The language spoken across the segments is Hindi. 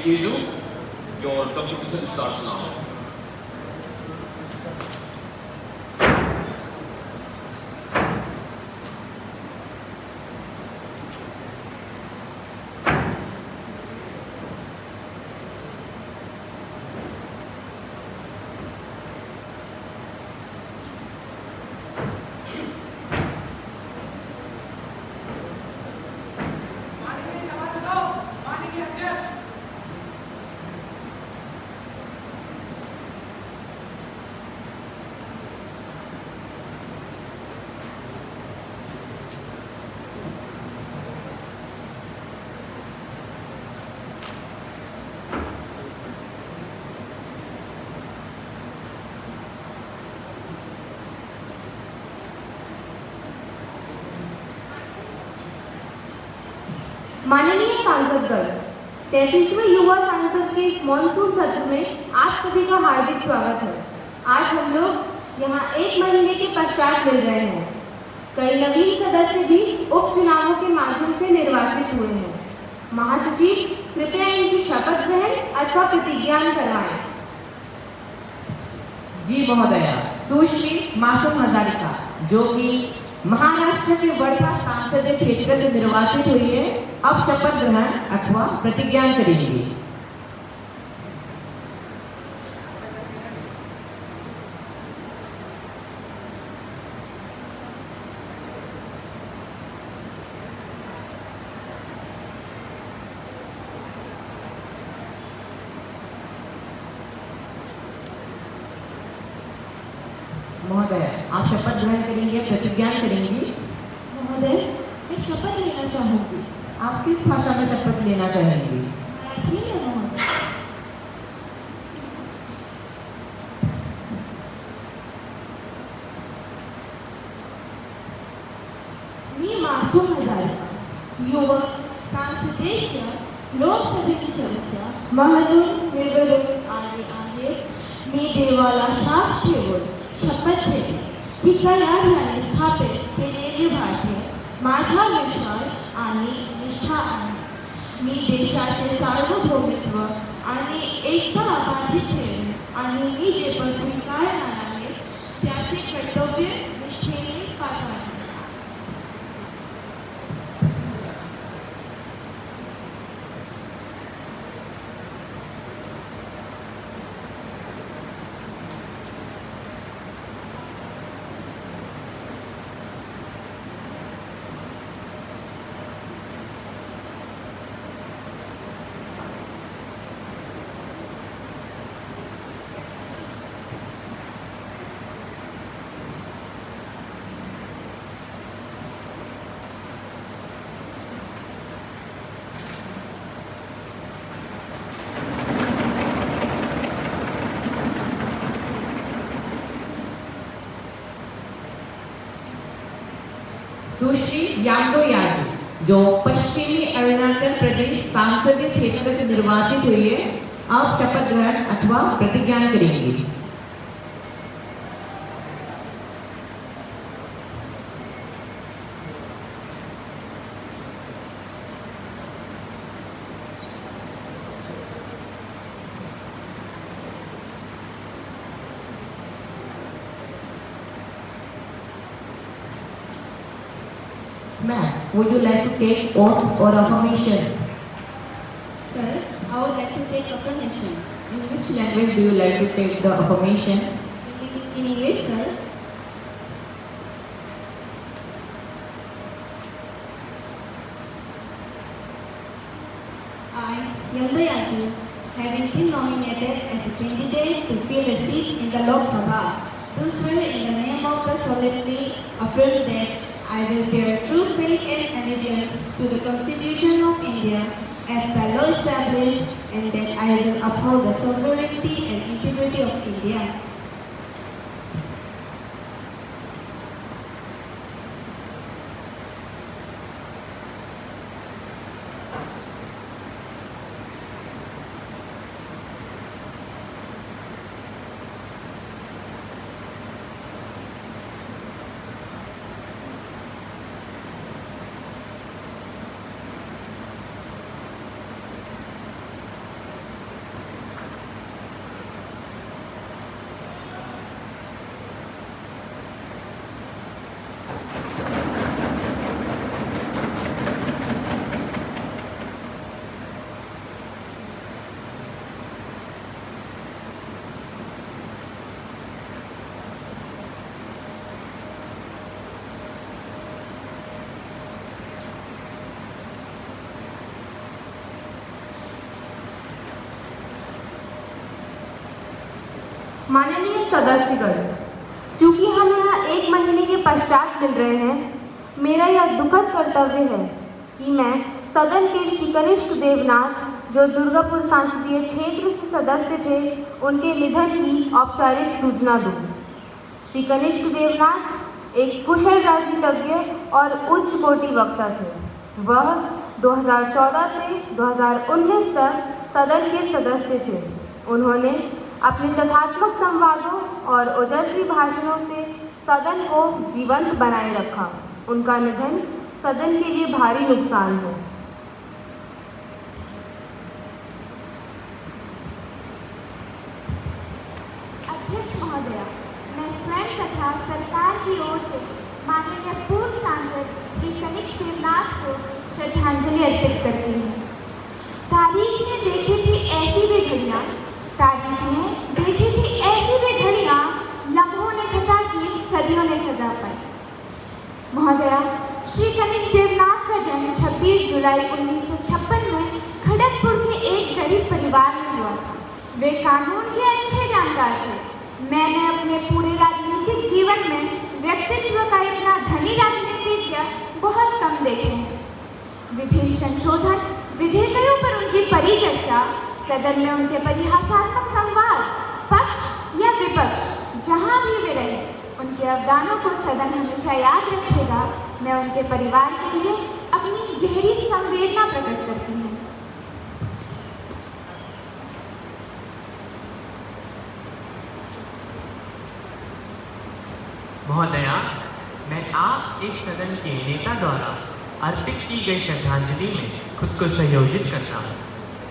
Teju, your competition starts now. माननीय सांसदगण, 33वें युवा सांसद के मॉनसून सत्र में आप सभी का हार्दिक स्वागत है। आज हम लोग यहाँ 1 महीने के पश्चात मिल रहे हैं। कई नवीन सदस्य भी उपचुनावों के माध्यम से निर्वाचित हुए हैं। महासचिव, कृपया इनकी शपथ ग्रहण अथवा प्रतिज्ञान करवाएं। जी महोदया, सुश्री मासूम हजारिका, जो कि महाराष्ट्र के वर्धा संसदीय क्षेत्र से निर्वाचित हुई है, अब शपथ ग्रहण अथवा प्रतिज्ञान करेंगी। महोदय, आप शपथ ग्रहण करेंगे, प्रतिज्ञान करेंगी? महोदय, मैं शपथ लेना चाहूँगी। आप किस भाषा में शपथ लेना चाहेंगी? मराठी में महोदय। मी मासूम हजारिका, युवक, सांसदेय लोकसभेची सदस्य, महसूल निवडणूक आली आहे। मी देवाला साक्ष ठेवून शपथ घेते की कयाने स्थापित केलेले भारतीय माझा विश्वास आणि निष्ठा आहे। मी देशाचे सार्वभौमित्व आणि एकता अबाधित ठेवेन आणि मी जे पण स्वीकारणार आहे त्याचे कर्तव्य निष्ठेने पार पाडेन। सुश्री यादव यादव, जो पश्चिमी अरुणाचल प्रदेश संसदीय क्षेत्र से निर्वाचित हुई है, अब शपथ ग्रहण अथवा प्रतिज्ञान करेंगी। Ma'am, would you like to take oath or affirmation? Sir, I would like to take affirmation. In which language do you like to take the affirmation? In English, sir. I, Yanda Yaju, having been nominated as a candidate to fill a seat in the Lok Sabha, do swear in the name of the solemnly affirm that I will bear true faith and allegiance to the Constitution of India as by law established, and that I will uphold the sovereignty and integrity of India. माननीय सदस्यगण, चूंकि हम यहाँ 1 महीने के पश्चात मिल रहे हैं, मेरा यह दुखद कर्तव्य है कि मैं सदन के श्री कनिष्ठ देवनाथ, जो दुर्गापुर संसदीय क्षेत्र से सदस्य थे, उनके निधन की औपचारिक सूचना दूं। श्री कनिष्ठ देवनाथ एक कुशल राजनीतिज्ञ और उच्च कोटि वक्ता थे। वह 2014 से 2019 तक सदन के सदस्य थे। उन्होंने अपने तथात्मक संवादों और ओजस्वी भाषणों से सदन को जीवंत बनाए रखा। उनका निधन सदन के लिए भारी नुकसान है। अध्यक्ष महोदया, मैं स्वयं तथा सरकार की ओर से माननीय पूर्व सांसद श्री कनिष्ठ देवनाथ को श्रद्धांजलि अर्पित करती हूँ। तारीख ने देखी थी ऐसी भी घड़ियाँ, लम्हों ने खता की, सदियों ने सजा पाई। महोदया, श्री कनिष्ठ देवनाथ का जन्म 26 जुलाई 1956 में खड़गपुर के एक गरीब परिवार में हुआ था। वे कानून के अच्छे जानकार थे। मैंने अपने पूरे राजनीतिक जीवन में व्यक्तित्व का इतना धनी राजनीतिज्ञ बहुत कम देखे हैं। विभिन्न संशोधन विधेयकों पर उनकी परिचर्चा, सदन में उनके परिहासात्मक संवाद, पक्ष या विपक्ष, जहाँ भी वे रहे, उनके अवदानों को सदन हमेशा याद रखेगा। मैं उनके परिवार के लिए अपनी गहरी संवेदना प्रकट करती हूँ। महोदया, मैं आप एक सदन के नेता द्वारा अर्पित की गई श्रद्धांजलि में खुद को संयोजित करता हूँ।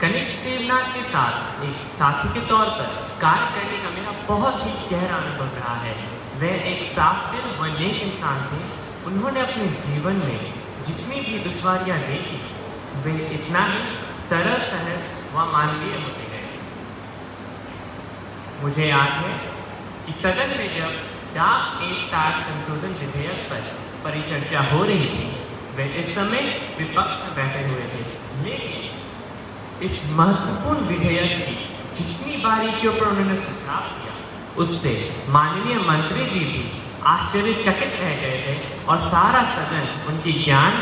कनिष्ठ देवनाथ के साथ एक साथी के तौर पर कार्य करने का मेरा बहुत ही गहरा अनुभव रहा है। वे एक साफ दिल व नेक इंसान थे। उन्होंने अपने जीवन में जितनी भी दुश्वारियाँ देखी, वे इतना ही सरल, सहज व मानवीय होते गए। मुझे याद है कि सदन में जब डाक एक तार संशोधन विधेयक पर परिचर्चा हो रही थी, वे इस समय विपक्ष में बैठे हुए थे, लेकिन इस महत्वपूर्ण विधेयक की जितनी बारीकियों पर उन्होंने सुझाव दिया, उससे माननीय मंत्री जी भी आश्चर्यचकित रह गए थे और सारा सदन उनकी ज्ञान,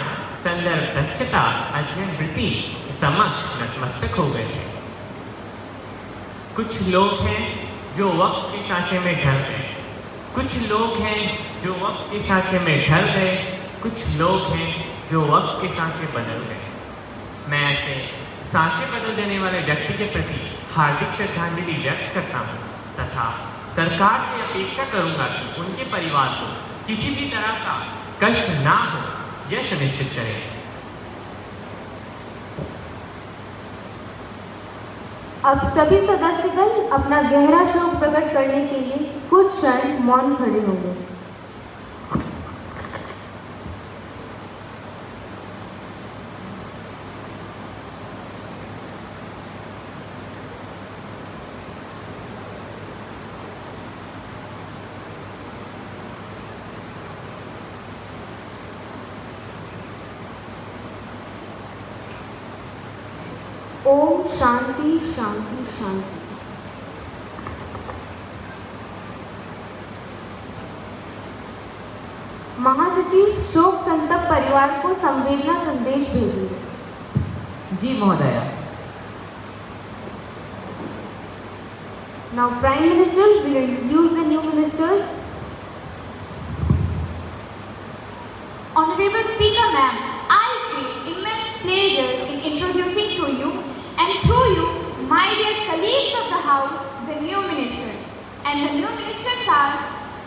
संदर्भ दक्षता, अध्ययन वृत्ति समक्ष नतमस्तक हो गए थे। कुछ लोग हैं जो वक्त के सांचे में ढल गए, कुछ लोग हैं जो वक्त के सांचे में ढल गए, कुछ लोग हैं जो वक्त के सांचे बदल गए। मैं ऐसे सांचे बदल देने वाले व्यक्ति के प्रति हार्दिक श्रद्धांजलि व्यक्त करता हूँ तथा सरकार से अपेक्षा करूँगा कि उनके परिवार को किसी भी तरह का कष्ट ना हो, यह सुनिश्चित करें। अब सभी सदस्यगण अपना गहरा शोक प्रकट करने के लिए कुछ क्षण मौन खड़े होंगे। ओम शांति शांति शांति। महासचिव शोक संतप्त परिवार को संवेदना संदेश भेजिए। जी महोदया। Now Prime Minister will introduce the new ministers. Honorable Speaker Ma'am, I feel immense pleasure in introducing to you and through you, my dear colleagues of the House, the new ministers. And the new ministers are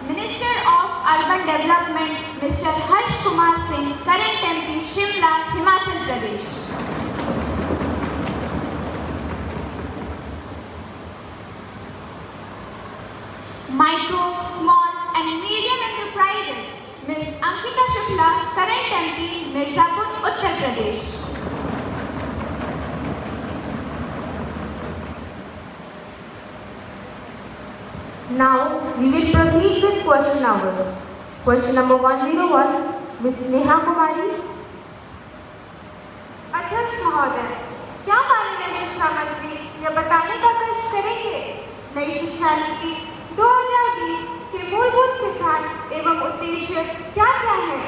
Minister of Urban Development, Mr. Harsh Kumar Singh, current MP, Shimla, Himachal Pradesh. Micro, Small and Medium Enterprises, Ms. Ankita Shukla, current MP, Mirzapur, Uttar Pradesh. Now we will proceed with question hour. Question number 101, Ms. Neha Kumari. अध्यक्ष महोदय, क्या माननीय शिक्षा मंत्री यह बताने का कष्ट करेंगे नई शिक्षा नीति क्या क्या है?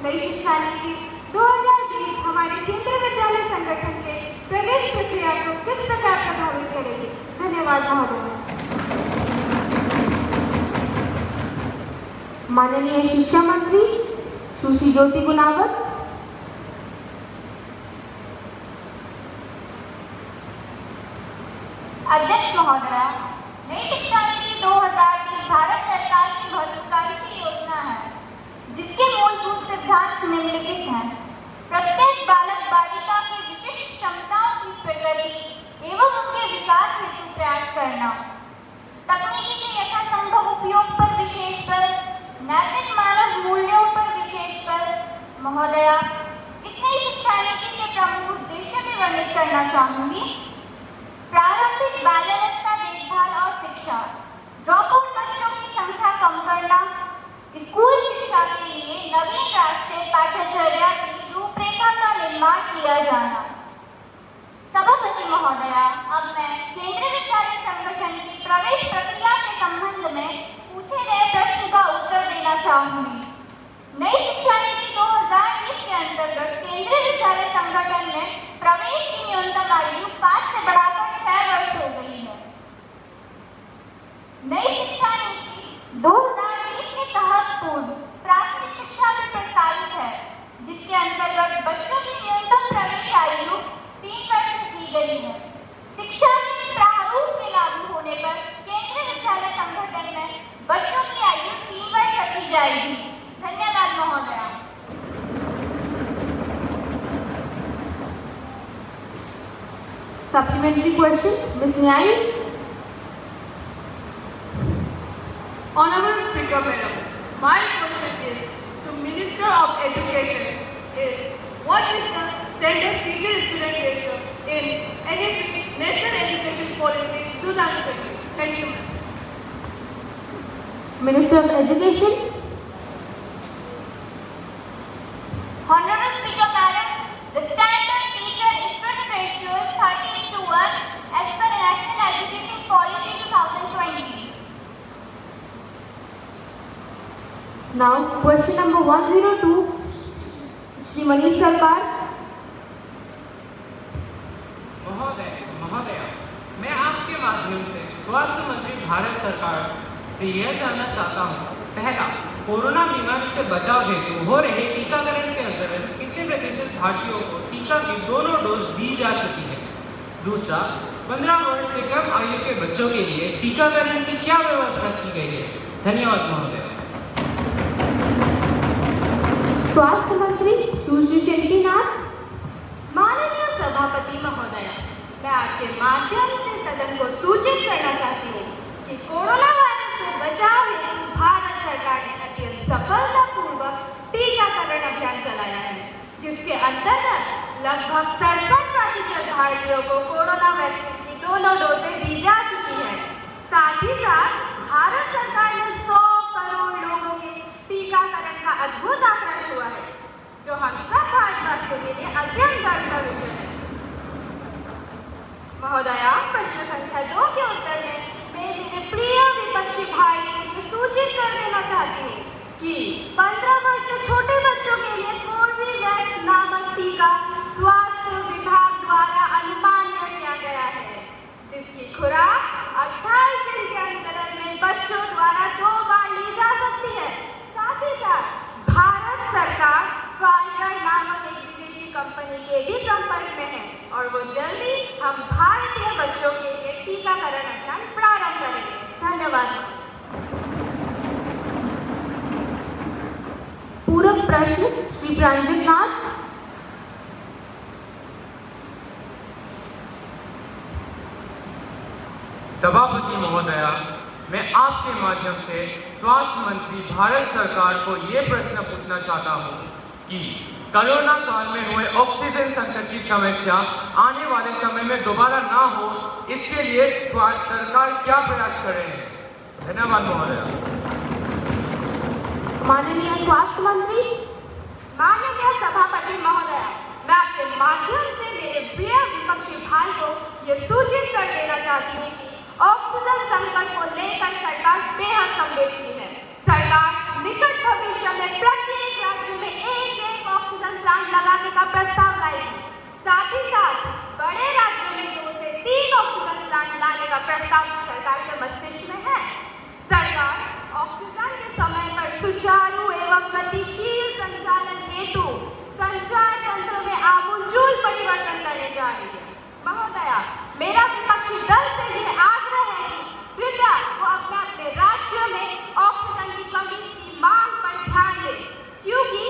नई शिक्षा नीति 2020 हमारे केंद्रीय विद्यालय संगठन के प्रवेश प्रक्रिया को किस प्रकार प्रभावित करेगी? धन्यवाद महोदय। माननीय शिक्षा मंत्री सुश्री ज्योति गुनावत। अध्यक्ष महोदया, नई शिक्षा नीति 2020 भारत सरकार की महत्वाकांक्षी योजना है, जिसके मूलभूत सिद्धांत निम्नलिखित हैं। प्रत्येक बालक बालिका की विशिष्ट क्षमताओं की स्वीकृति एवं उनके विकास हेतु प्रयास करना, तकनीकी के यथासंभव उपयोग पर विशेष बल, नैतिक मानव मूल्यों पर विशेष बल। महोदया, इस नई शिक्षा नीति के प्रमुख उद्देश्य भी वर्णित करना चाहूंगी। प्रारंभिक बाल्यावस्था देखभाल और शिक्षा, ड्रॉप आउट बच्चों की संख्या कम करना, स्कूल शिक्षा के लिए नवीन राष्ट्रीय पाठ्यचर्या की रूपरेखा का निर्माण किया जाना। सभापति महोदया, अब मैं केंद्रीय विद्यालय संगठन की प्रवेश प्रक्रिया के संबंध में पूछे गए प्रश्न का उत्तर देना चाहूंगी। नई शिक्षा नीति 2020 के अंतर्गत केंद्रीय विद्यालय संगठन में प्रवेश की न्यूनतम आयु 5 से बढ़ाकर 6 वर्ष हो गई है। नई शिक्षा नीति 2020 के तहत पूर्व प्राथमिक शिक्षा भी प्रस्तावित है, जिसके अंतर्गत बच्चों की न्यूनतम प्रवेश आयु 3 वर्ष की गई है। शिक्षा नीति प्रारूप में लागू होने पर केंद्रीय विद्यालय संगठन में बच्चों की आयु 3 वर्ष रखी जाएगी। धन्यवाद महोदया। Supplementary question, Ms. Nyai. Honorable Speaker Madam, my question is to Minister of Education what is the standard teacher-student ratio in NEP National Education Policy 2020? Thank you. Minister of Education. Honorable Speaker Madam, the standard teacher-student ratio is 30:1 as per National Education Policy 2020. Now, question number 102, Shri Manish Sarkar. महोदया, मैं आपके माध्यम से स्वास्थ्य मंत्री भारत सरकार से यह जानना चाहता हूँ। पहला, कोरोना बीमारी से बचाव हेतु हो रहे टीकाकरण के अंतर्गत कितने प्रतिशत भारतीयों को टीका की दोनों डोज दी जा चुकी है? दूसरा, 15 वर्ष से कम आयु के बच्चों के लिए टीकाकरण की क्या व्यवस्था की गई है? धन्यवाद महोदया। स्वास्थ्य मंत्री सुश्री शिल्पी नाथ। माननीय सभापति महोदया, मैं आपके माध्यम से सदन को सूचित करना चाहती हूँ कि कोरोना वायरस से बचाव हेतु भारत सरकार ने अत्यंत सफलतापूर्वक टीकाकरण अभियान चलाया है, जिसके अंतर्गत लगभग 67% भारतीयों को कोरोना वैक्सीन की दोनों डोजें दी जा चुकी है। साथ ही साथ भारत सरकार ने 100 करोड़ लोगों के टीकाकरण का अद्भुत आंकड़ा छुआ है, जो हम सब भारतवासियों के लिए अत्यंत गर्व का विषय है। महोदया, प्रश्न संख्या 2 के उत्तर में मैं मेरे प्रिय विपक्षी भाई को ये सूचित कर देना चाहती हूँ कि 15 वर्ष से छोटे बच्चों के लिए कोर्बेवैक्स नामक टीका स्वास्थ्य विभाग द्वारा अनुमान्य किया गया है, जिसकी खुराक 28 दिन के अंतराल में बच्चों द्वारा 2 बार ली जा सकती है। साथ ही साथ भारत सरकार फाइजर नामक एक विदेशी कंपनी के भी संपर्क में है और वो जल्दी हम भारतीय बच्चों के लिए टीकाकरण अभियान प्रारंभ करेंगे। धन्यवाद। पूरक प्रश्न श्री प्रांजल नाथ। सभापति महोदया, मैं आपके माध्यम से स्वास्थ्य मंत्री भारत सरकार को ये प्रश्न पूछना चाहता हूँ कि कोरोना काल में हुए ऑक्सीजन संकट की समस्या आने वाले समय में दोबारा ना हो, इसके लिए सरकार क्या प्रयास कर रही है? धन्यवाद महोदया। माननीय स्वास्थ्य मंत्री। माननीय सभापति महोदया, मैं आपके माध्यम से मेरे प्रिय विपक्षी भाई को ये सूचित कर देना चाहती हूँ कि ऑक्सीजन संकट को लेकर सरकार बेहद संवेदनशील है। सरकार निकट निकट भविष्य में प्रत्येक राज्य में एक ऑक्सीजन प्लांट लगाने का प्रस्ताव लाएगी। साथ ही साथ बड़े राज्यों में 2 से 3 ऑक्सीजन प्लांट लाने का प्रस्ताव सरकार के मस्तिष्क में है। सरकार ऑक्सीजन के समय पर सुचारू एवं गतिशील संचालन हेतु संचार तंत्र में आमूलचूल परिवर्तन करने जा रही है। महोदया, मेरा विपक्षी दल से यह आग्रह है कि कृपया वो अपने राज्य में ऑक्सीजन की कमी की मांग पर ध्यान दें, क्योंकि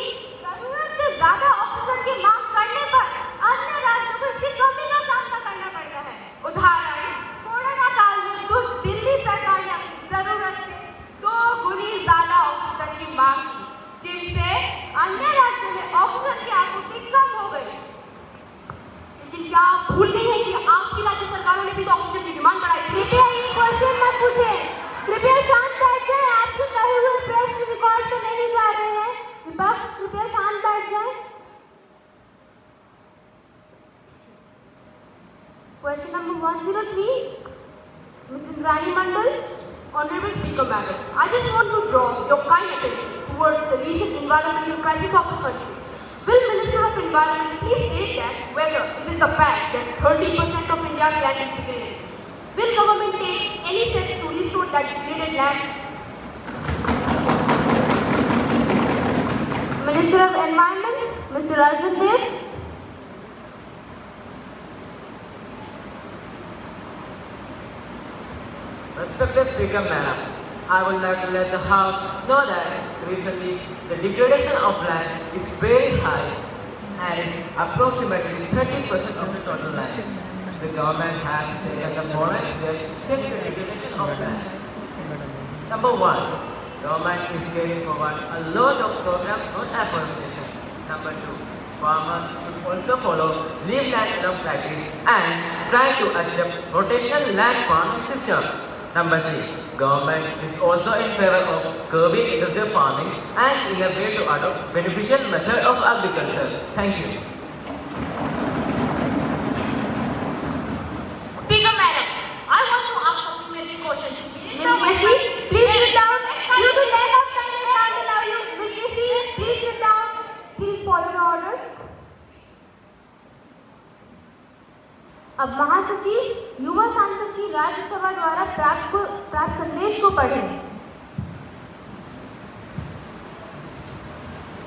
जरूरत से ज्यादा ऑक्सीजन की मांग करने पर अन्य राज्यों को इसकी कमी का सामना करना पड़ता है। उदाहरण, कोरोना काल में दिल्ली सरकार ने अपनी जरूरत से 2 गुनी ज्यादा ऑक्सीजन की मांग की, जिनसे अन्य राज्यों में ऑक्सीजन की आपूर्ति कम हो गई। लेकिन क्या आप भूल गई हैं कि आपकी राज्य सरकारों ने भी तो ऑक्सीजन की डिमांड बढ़ाई? कृपया ये क्वेश्चन मत पूछें। कृपया शांत बैठ जाएं। आपके कहे हुए प्रश्न रिकॉर्ड से नहीं जा रहे हैं। विपक्ष, कृपया शांत बैठ जाएं। Question number 103, Mrs. Rani Mandal. Honorable Speaker Madam, I just want to draw your kind attention towards the recent environmental crisis of the country. Will Minister of Environment please state that whether it is the fact that 30% of India's land is degraded? Will government take any steps to restore that degraded land? Minister of Environment, Mr. Arjun Dev. Respected Speaker Madam, I would like to let the House know that recently the degradation of land is very high and is approximately 30% of the total land. The government has taken the following steps to check the degradation of land. Number 1, government is carrying forward a lot of programs on afforestation. Number 2, farmers should also follow leave land enough practice and try to achieve rotational land farming system. Number 3, government is also in favor of curbing industrial farming and in a way to adopt beneficial method of agriculture. Thank you. Speaker Madam, I want to ask a supplementary question. Ms. Rishi, please sit down. Due to lack of time, I can't allow you. Ms. Rishi, please sit down. Please follow the orders. अब महासचिव युवा सांसद की राज्यसभा द्वारा प्राप्त संदेश को पढ़ें।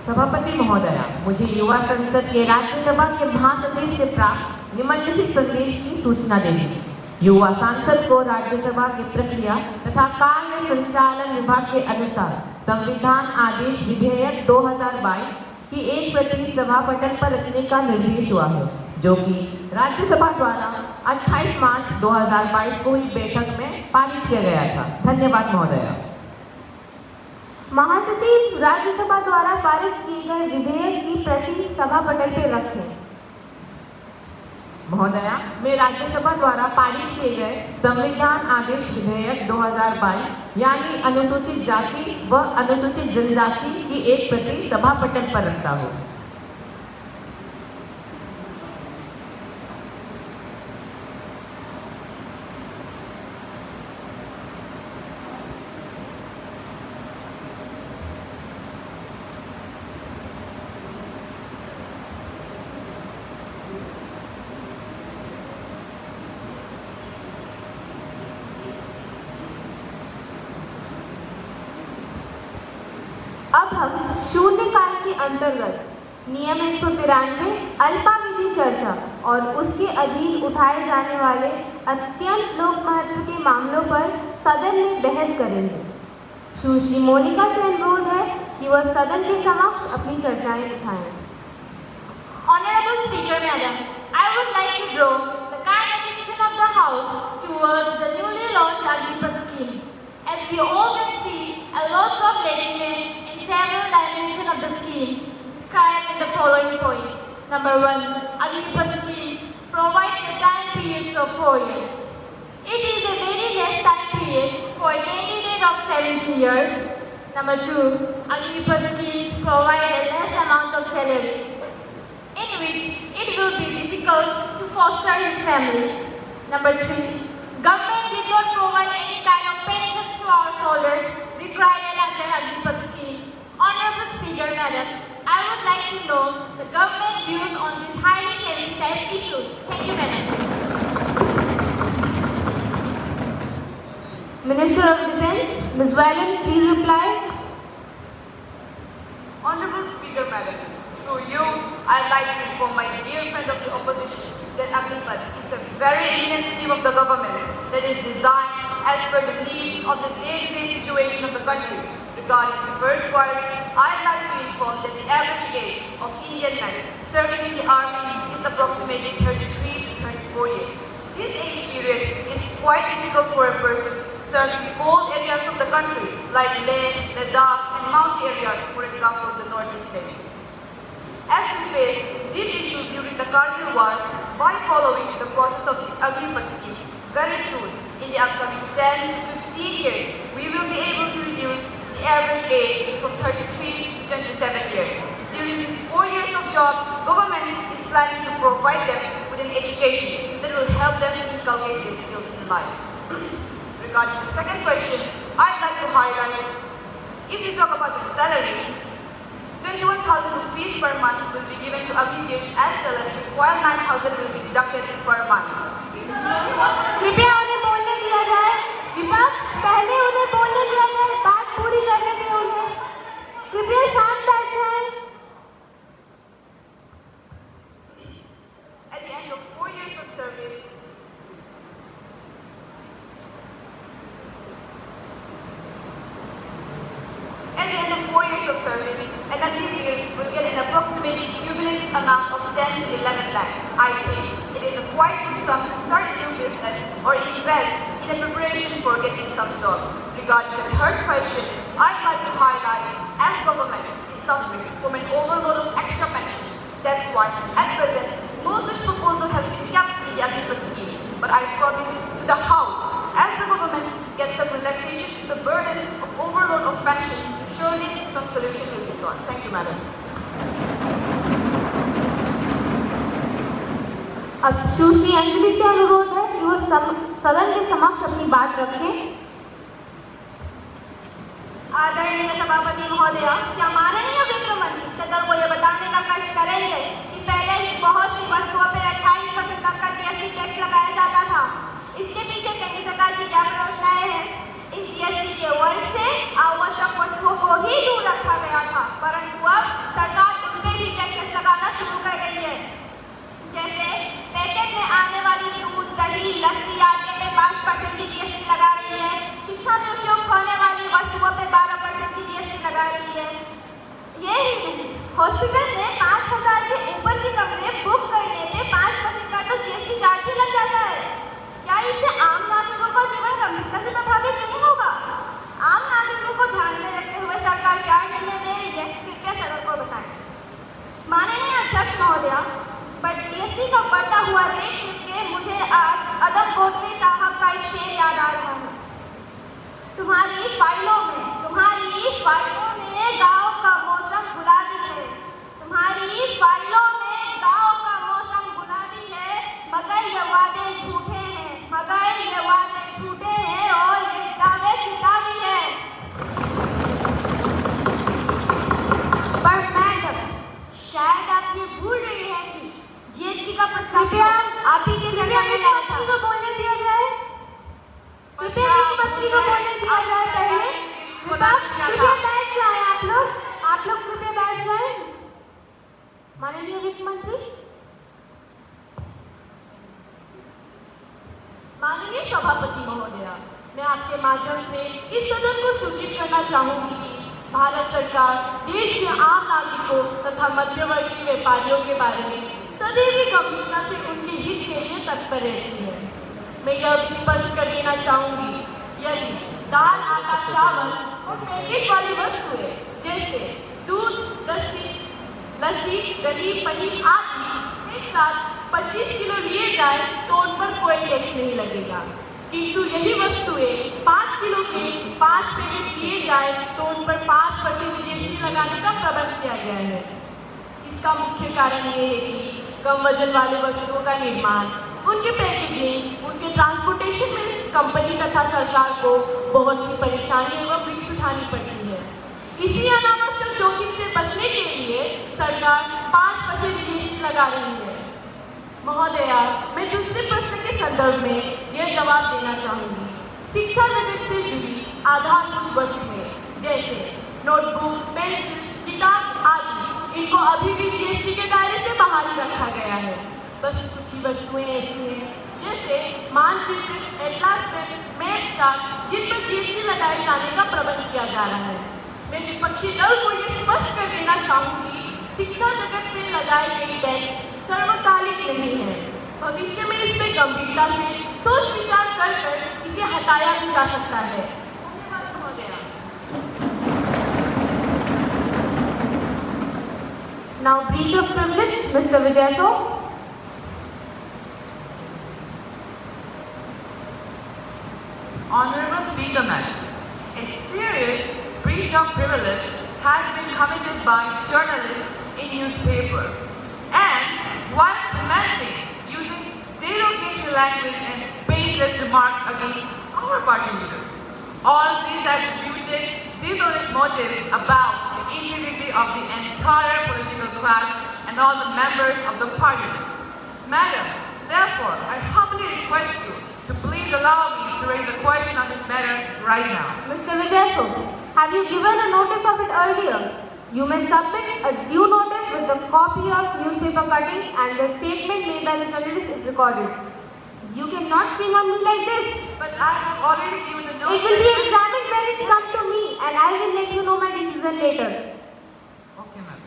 सभापति महोदया, मुझे युवा संसद के राज्यसभा के महासचिव से प्राप्त निम्नलिखित संदेश की सूचना देनी। युवा सांसद को राज्यसभा की प्रक्रिया तथा कार्य संचालन विभाग के अनुसार संविधान आदेश विधेयक 2022 की 1 प्रति सभा पटल पर रखने का निर्देश हुआ है, जो कि राज्यसभा द्वारा 28 मार्च 2022 को हुई बैठक में पारित किया गया था। धन्यवाद महोदया। महासचिव राज्यसभा द्वारा पारित किए गए विधेयक की प्रति सभा पटल पर रखें। महोदया, मैं राज्यसभा द्वारा पारित किए गए संविधान आदेश विधेयक 2022 यानी अनुसूचित जाति व अनुसूचित जनजाति की 1 प्रति सभा पटल पर रखता हूँ। अब हम शून्यकाल के अंतर्गत नियम 193 अल्पावधि चर्चा और उसके अधीन उठाए जाने वाले अत्यंत लोक महत्व के मामलों पर सदन में बहस करेंगे। सुश्री मोनिका से अनुरोध है कि वह सदन के समक्ष अपनी चर्चाएं उठाएं। Honorable Speaker Madam, I would like to draw the kind attention of the House towards the newly launched Agnipat scheme. As we all can see, a lot of lateness in several dimensions of the scheme described in the following point. Number 1, Agnipat scheme provides a time period of 4 years. It is a very less time period for a candidate of 17 years. Number 2, Agnipat schemes provide a less amount of salary, in which it will be difficult to foster his family. Number 3, government did not provide any kind of pensions to our soldiers required under Agnipat scheme. Madam, I would like to know the government views on these highly sensitive issues. Thank you, Madam. Minister of Defence, Ms. Whelan, please reply. Honorable Speaker, Madam, through you, I'd like to inform my dear friend of the opposition that Agnipath is a very eminent scheme of the government that is designed as per the needs of the day-to-day situation of the country. Regarding the first query, I'd like to inform that the average age of Indian men serving in the army is approximately 33 to 34 years. This age period is quite difficult for a person serving cold areas of the country like Leh, Ladakh and mountain areas, for example, the northeast states. As we face these issues during the Kargil war, by following the process of the Agnipath scheme, very soon, in the upcoming 10 to 15 years, we will be able to reduce the average age from 33 to 27 years. During these 4 years of job, government is planning to provide them with an education that will help them inculcate their skills in life. Regarding the second question, I'd like to highlight, if we talk about the salary, 21,000 rupees per month will be given to Agnipaths as salary, while 9,000 will be deducted per month. कृपया उन्हें बोलने दिया जाए। विपक्ष, पहले उन्हें बोलने दिया जाए, बात पूरी करने दें उन्हें। कृपया शांत बैठ जाएं। At the end of 4 years of service, an Agnipath will get an approximate equivalent amount of 10 to 11 lakh. I think it is a quite good sum to start a new business or invest in a preparation for getting some jobs. Regarding the third question, I'd like to highlight as government is suffering from an overload of extra pension. That's why at present no such proposal has been kept in the Agnipath scheme. But I promise to the House, as the government gets some relaxation to the burden of overload of pension, surely some solution will be sought. Thank you, Madam. अब सुश्री अंजलि से अनुरोध है कि वो सदन के समक्ष अपनी बात रखें। आदरणीय सभापति महोदय, क्या माननीय वित्त मंत्री सदन को यह बताने का कष्ट करेंगे कि पहले ही बहुत सी वस्तुओं पर 28% तक का जीएसटी टैक्स लगाया जाता था। इसके पीछे केंद्र सरकार की क्या परियोजनाएं हैं? इस जीएसटी के वर्ग से आवश्यक वस्तुओं को ही दूर रखा गया था, परंतु अब सरकार उन पे भी टैक्सेस लगाना शुरू कर रही है। जैसे पैकेट में आने वाली दूध, दही, लस्सी आदि पे 5% की जीएसटी लगा रही है। शिक्षा में उपयोग होने वाली वस्तुओं पे 12% की जीएसटी लगा रही है। ये ही नहीं, हॉस्पिटल में 5,000 के ऊपर के कमरे बुक करने पे 5% का तो जीएसटी चार्ज ही लग जाता है। क्या इससे आम नागरिकों का जीवन गंभीरता से प्रभावित नहीं होगा? आम नागरिकों को ध्यान में रखते हुए सरकार क्या निर्णय ले रही है, कृपया सदन को बताएं। माननीय अध्यक्ष महोदय, बट जीएसटी का बढ़ता हुआ रेट देख के मुझे आज अदम गोडसे साहब का एक शेर याद आ रहा है। तुम्हारी फाइलों में गाँव का मौसम गुलाबी है। तुम्हारी फाइलों में गाँव का मौसम गुलाबी है, मगर ये वादे झूठे हैं, और ये दावे किताबी है। पर मैडम, शायद आप ये भूल रही है कि जीएसटी का प्रस्ताव आप ही के जरिए में लाया था। को बोलने दिया जाए। कृपया वित्त मंत्री को बोलने दिया जाए। पहले कृपया बैठ जाए। आप लोग कृपया बैठ जाए। माननीय वित्त मंत्री। माननीय सभापति महोदय, मैं आपके माध्यम से इस सदन को सूचित करना चाहूंगी कि भारत सरकार देश के आम नागरिकों तथा मध्यवर्गीय व्यापारियों के बारे में सदैव गंभीरता से उनके हित के लिए तत्पर रहती है। मैं यह भी स्पष्ट कर देना चाहूंगी, यदि दाल, आटा, चावल और पैकेट वाली वस्तुएं जैसे दूध, लस्सी, दही, पनीर आदि एक साथ 25 किलो लिए जाए तो उन पर कोई टैक्स नहीं लगेगा, किंतु यही वस्तुएं 5 किलो के 5 पैकेट लिए जाए तो उन पर 5% जीएसटी लगाने का प्रबंध किया गया है। इसका मुख्य कारण ये है कि कम वजन वाली वस्तुओं का निर्माण, उनके पैकेजिंग, उनके ट्रांसपोर्टेशन में कंपनी तथा सरकार को बहुत सी परेशानी एवं रिस्क उठानी पड़ती है। इसी अलावा अनावश्यक जोखिम से बचने के लिए सरकार 5% GST लगा रही है। महोदया, मैं दूसरे प्रश्न के संदर्भ में यह जवाब देना चाहूँगी। शिक्षा जगत से जुड़ी आधारभूत वस्तुएं जैसे नोटबुक, पेंसिल, किताब आदि, इनको अभी भी GST के दायरे से बाहर ही रखा गया है। बस कुछ वस्तुएं ऐसी हैं जैसे मानचित्र, एटलास, मैप चार्ट, जिन पर GST लगाए जाने का प्रबंध किया जा रहा है। मैं विपक्षी दल को ये स्पष्ट कर देना चाहूँगी, शिक्षा जगत में लगाए गए टैक्स सर्वकालिक नहीं है। भविष्य में इस पर गंभीरता से सोच विचार कर इसे हटाया भी जा सकता है। धन्यवाद महोदया। Now breach of privilege, Mr. Vijayaso. Honorable Speaker Madam, a serious breach of privilege has been committed by journalists in newspaper and while commenting using derogatory language and baseless remarks against our party leaders. All these attributed dishonest motives about the integrity of the entire political class and all the members of the parliament. Madam, therefore, I humbly request you to please allow me to raise a question on this matter right now. Mr. Vijayaso, have you given a notice of it earlier? You may submit a due notice with a copy of newspaper cutting and the statement made by the journalist is recorded. You cannot spring on me like this. But I have already given the notice. It will be examined when it comes to me and I will let you know my decision later. Okay, ma'am.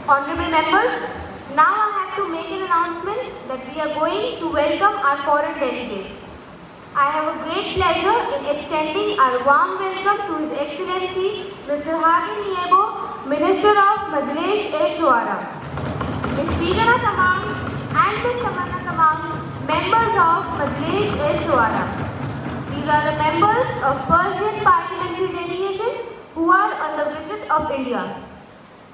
Honorable members, now I have to make an announcement that we are going to welcome our foreign delegates. I have a great pleasure in extending our warm welcome to His Excellency Mr. Hagen Niebo, Minister of Majlis-e-Shuara, Ms. Sridhara Tamam and Ms. Tamanna Tamam, members of Majlis-e-Shuara. These are the members of Persian parliamentary delegation who are on the visit of India.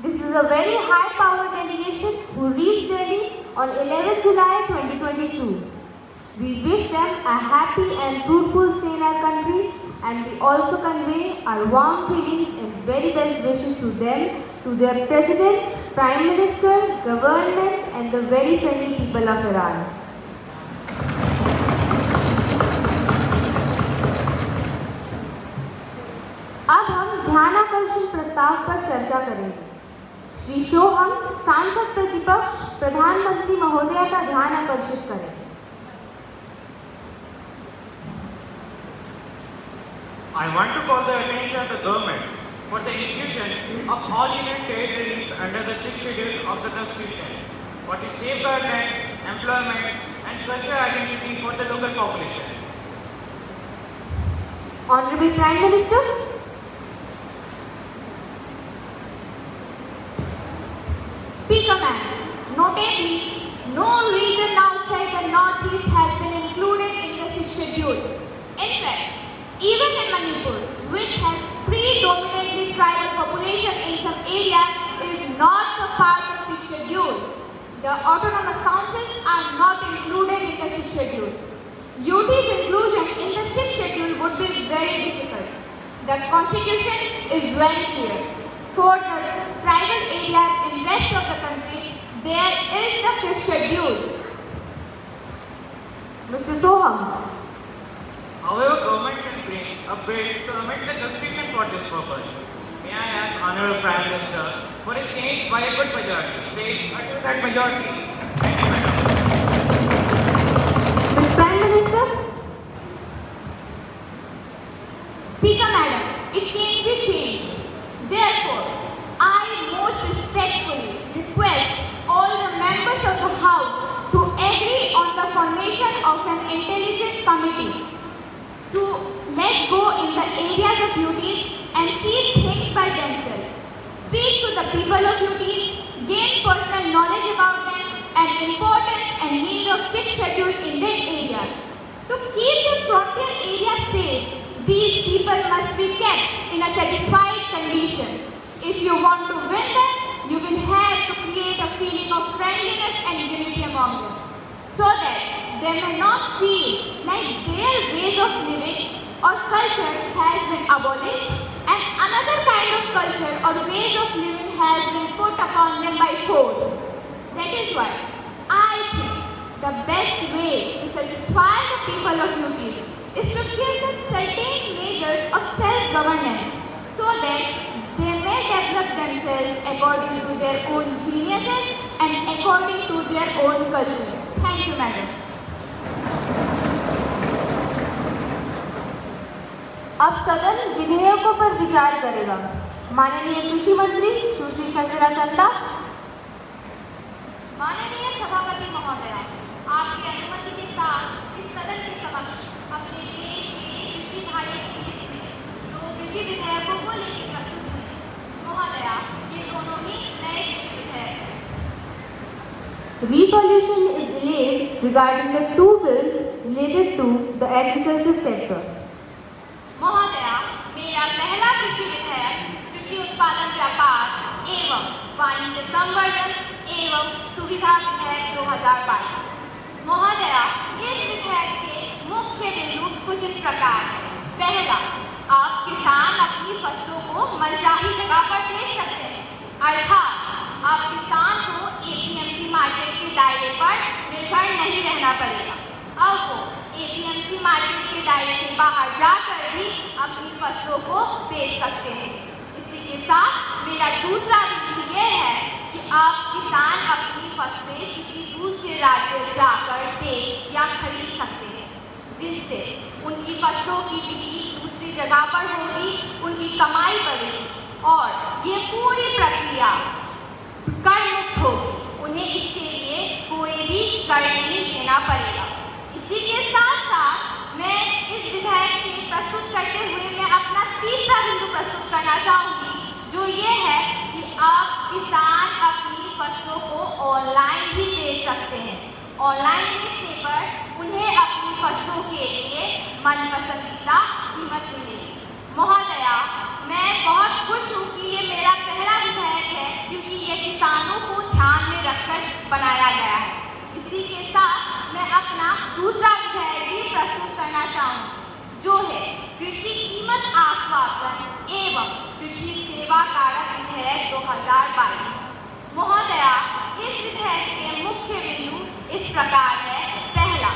This is a very high-powered delegation who reached Delhi on 11 July 2022. We wish them a happy and fruitful stay in our country, and we also convey our warm feelings and very best wishes to them, to their President, Prime Minister, government and the very friendly people of Iran. अब हम ध्यानाकर्षण प्रस्ताव पर चर्चा करेंगे। श्री सोहम सांसद प्रतिपक्ष प्रधानमंत्री महोदया का ध्यान आकर्षित करें। I want to call the attention of the government for the inclusion of all Union territories under the 6th schedule of the Constitution for the safeguardment, employment and cultural identity for the local population. Honorable Prime Minister, Speaker Ma'am, notably, no region outside the Northeast has been included in the 6th schedule. In fact, even in Manipur, which has predominantly tribal population in some areas, is not a part of 6th schedule. The autonomous councils are not included in the 6th schedule. UT's inclusion in the 6th schedule would be very difficult. The constitution is very clear. For the tribal areas in rest of the country, there is the 5th schedule. Mr. Soham, However, government can bring a bill to amend the Constitution for this purpose. May I ask Honorable Prime Minister for a change by a good majority, say a two-third majority. Thank you, madam. Ms. Prime Minister, Speaker Madam, it can be changed. Therefore, I most respectfully request all the members of the House to agree on the formation of an intelligent committee to let go in the areas of duties and see things by themselves. Speak to the people of duties, gain personal knowledge about them and importance and need of 6th schedule in their areas. To keep the frontier areas safe, these people must be kept in a satisfied condition. If you want to win them, you will have to create a feeling of friendliness and unity among them, so that they may not feel like their ways of living or culture has been abolished and another kind of culture or ways of living has been put upon them by force. That is why I think the best way to satisfy the people of UP is to give them certain measures of self-governance so that they may develop themselves according to their own geniuses and according to their own culture. Thank you, madam. अब सदन विधेयकों पर विचार करेगा। माननीय कृषि मंत्री सुश्री संजना चंदा। माननीय सभापति महोदय, आपकी अनुमति के साथ इस सदन के समक्ष अपने देश के कृषि भाइयों के हित में 2 कृषि विधेयकों को लेकर प्रस्तुत हुई। महोदय, ये दोनों ही नए कृषि विधेयक हैं। Resolution is delayed regarding the 2 bills related to the agriculture sector. महोदय, मेरा पहला कृषि विधेयक कृषि उत्पादन व्यापार एवं वाणिज्य संवर्धन एवं सुविधा विधेयक 2022। महोदय, इस विधेयक के मुख्य बिंदु कुछ इस प्रकार हैं। पहला, आप किसान अपनी फसलों को मनचाही जगह पर बेच सकते हैं, अर्थात आप किसान को एपीएमसी मार्केट के दायरे पर निर्भर नहीं रहना पड़ेगा। अब वो एपीएमसी मार्केट के दायरे के बाहर जाकर भी अपनी फसलों को बेच सकते हैं। इसी के साथ मेरा दूसरा बिंदु ये है कि आप किसान अपनी फसलें किसी दूसरे राज्य जाकर बेच या खरीद सकते हैं, जिससे उनकी फसलों की बिक्री दूसरी जगह पर होगी, उनकी कमाई बढ़ेगी और ये पूरी प्रक्रिया कर मुक्त होगी। उन्हें इसके लिए कोई भी कर नहीं देना पड़ेगा। इसी के साथ साथ मैं इस विधेयक के प्रस्तुत करते हुए मैं अपना तीसरा बिंदु प्रस्तुत करना चाहूँगी, जो ये है कि आप किसान अपनी फसलों को ऑनलाइन भी बेच सकते हैं। ऑनलाइन बेचने पर उन्हें अपनी फसलों के लिए मनपसंदीदा कीमत मिलेगी। महोदया, मैं बहुत खुश हूँ कि ये मेरा पहला विधेयक है, क्योंकि ये किसानों को ध्यान में रखकर बनाया गया है। इसी के साथ मैं अपना दूसरा विधेयक भी प्रस्तुत करना चाहूँ, जो है कृषि कीमत आश्वासन एवं कृषि सेवा कारक विधेयक 2022। महोदया, इस विधेयक के मुख्य बिंदु इस प्रकार है। पहला,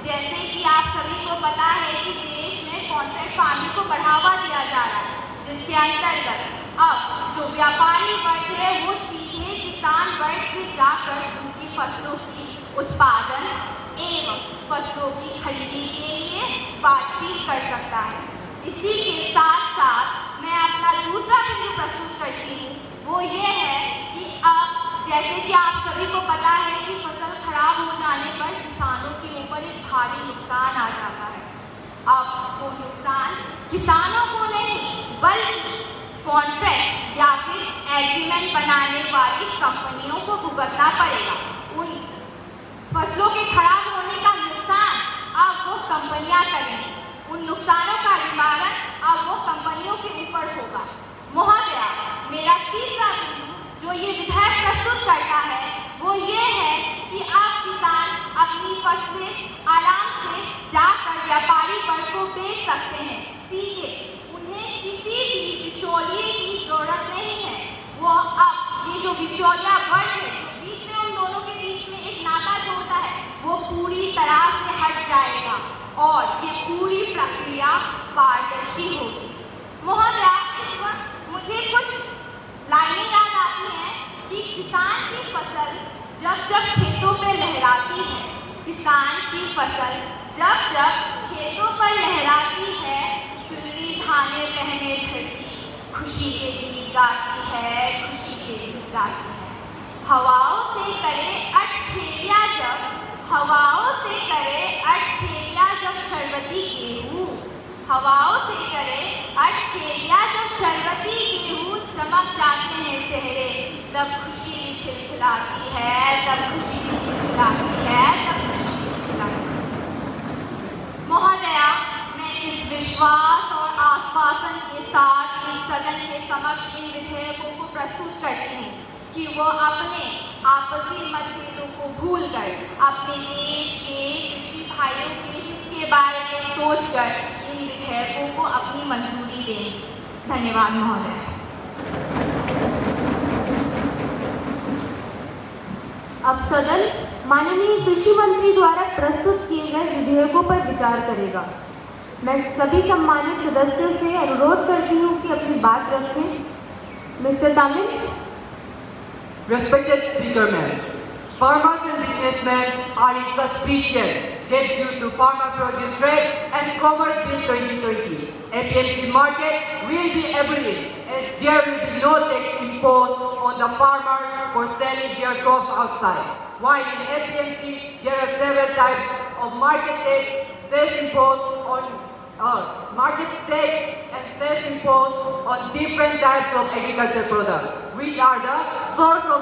जैसे कि आप सभी को पता है कि देश में कॉन्ट्रैक्ट फार्मिंग को बढ़ावा दिया जा रहा है, जिसके अंतर्गत अब जो व्यापारी वर्ग है वो सीधे किसान वर्ग से जाकर उनकी फसलों की उत्पादन एवं फसलों की खरीदी के लिए बातचीत कर सकता है। इसी के साथ साथ मैं अपना दूसरा बिंदु प्रस्तुत करती हूँ, वो ये है कि अब जैसे कि आप सभी को पता है कि फसल खराब हो जाने पर किसानों के ऊपर एक भारी नुकसान आ जाता है। अब वो नुकसान किसानों को नहीं बल्कि कॉन्ट्रैक्ट या फिर एग्रीमेंट बनाने वाली कंपनियों को भुगतना पड़ेगा। उन फसलों के खराब होने का नुकसान अब वो कंपनियां करेंगी, उन नुकसानों का निवारण अब वो कंपनियों के ऊपर होगा। महोदया, मेरा तीसरा बिंदु जो ये विधेयक प्रस्तुत करता है वो ये है कि आप किसान अपनी फसलें आराम से जाकर व्यापारी वर्ग को बेच सकते हैं सीधे। उन्हें किसी भी बिचौलिए की जरूरत नहीं है। वो अब ये जो बिचौलिया वर्ग है, जो बीच में उन दोनों के बीच में एक नाता जोड़ता है, वो पूरी तरह से हट जाएगा और ये पूरी प्रक्रिया पारदर्शी होगी। महोदया, इस वक्त मुझे कुछ लाइनें याद आती हैं कि किसान की फसल जब जब खेतों पे लहराती है, किसान की फसल जब जब खेतों पर लहराती है, चुनरी धाने पहने धरती खुशी के गीत गाती है, खुशी के गीत गाती है। हवाओं से करे अठखेलिया जब, हवाओं से करे अठखेलिया जब शरबती गेहूँ, हवाओं से करे अठखेलिया जब शरबती गेहूँ चमक जाते हैं चेहरे, तब खुशी खिलखिलाती है, तब खुशी खिलखिलाती है, तब खुशी खिलखिलाती है। महोदया, मैं इस विश्वास और आश्वासन के साथ इस सदन के समक्ष इन विधेयकों को प्रस्तुत करती हूँ कि वह अपने आपसी मतभेदों को भूलकर अपने देश के कृषि भाइयों के हित के बारे में सोचकर इन विधेयकों को अपनी मंजूरी दें। धन्यवाद महोदय। अब सदन माननीय कृषि मंत्री द्वारा प्रस्तुत किए गए विधेयकों पर विचार करेगा। मैं सभी सम्मानित सदस्यों से अनुरोध करती हूँ कि अपनी बात रखें। Mister Tamil. Respected Speaker Ma'am, farmers and businessmen are in suspicion that due to Farmer Produce Trade and Commerce Bill 2020, APMC market will be abolished as there will be no tax imposed on the farmers for selling their crops outside. While in APMC there are several types of market tax imposed on market tax and sales imposed on different types of agricultural products, which are the source of